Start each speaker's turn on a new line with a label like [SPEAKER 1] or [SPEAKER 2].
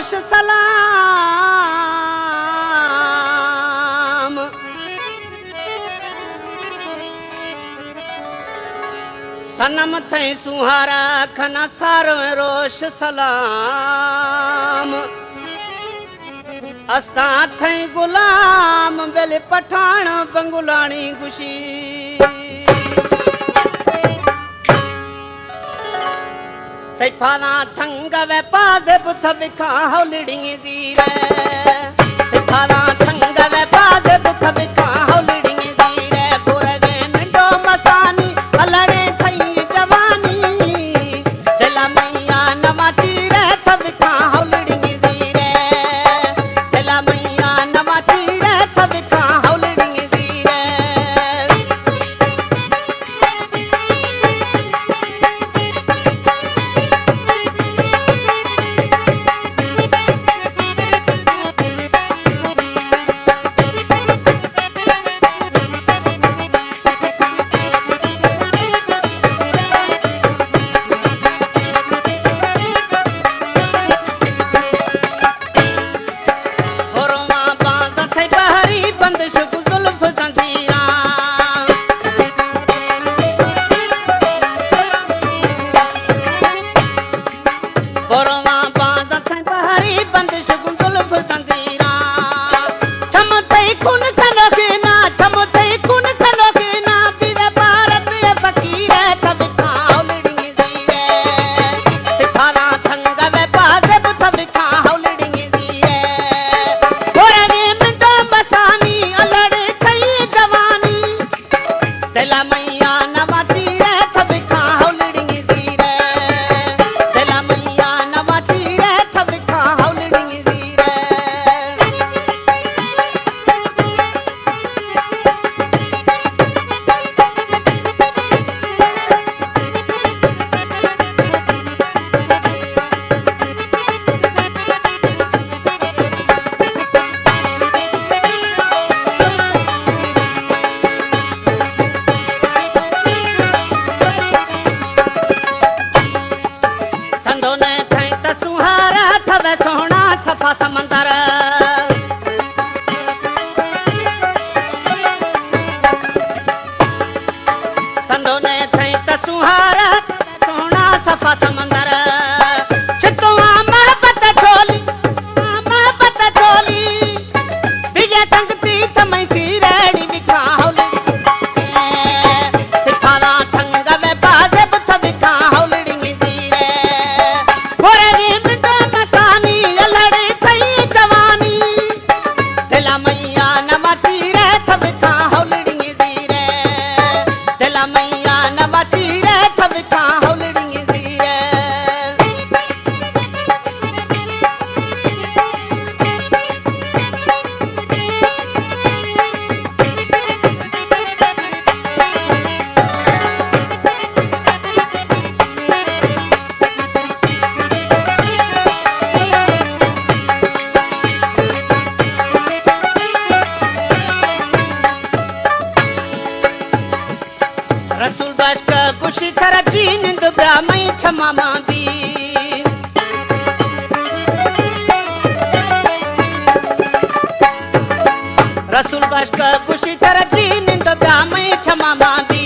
[SPEAKER 1] रोश सलाम। सनम थई सुहारा खना सारो रोश सलाम। अस्ता थई गुलाम बेल पठान बंगुलानी गुशी। तई फाना थंग वे पाजे बुथ बिखा हौलिड़िंग दीरे। तई फाना थंग वे पाजे बुथ बिखा हौलिड़िंग दीरे। पुरगे मिंडो मसानी अलड़े थई जवानी। दिला मैया नमाची रे थबिखा हौलिड़िंग दीरे। दिला मैया नमाची रे थबिखा हौलिड़िंग दीरे। सोहना सफा समंदर संदो ने थई त सुहारा सोहना सफा समंदर। चितवा महबत छोली बिजे संगती थमई सी रेड़ी बिखा हौलिड़िंग। सिफाला थंग वे बाजे बुथ बिखा हौलिड़िंग दीरे। घोड़े दी मिंडो मसानी अलड़े थई जवानी। दिला मैया नमाची रे थबिखा हौलिड़िंग दीरे। दिला मैया नमाची रे थबिखा हौलिड़िंग दीरे। रसूल बश्क खुशी खरची निंद ब्राह्मई क्षमा मांगी। रसूल बश्क खुशी खरची निंद ब्राह्मई क्षमा मांगी।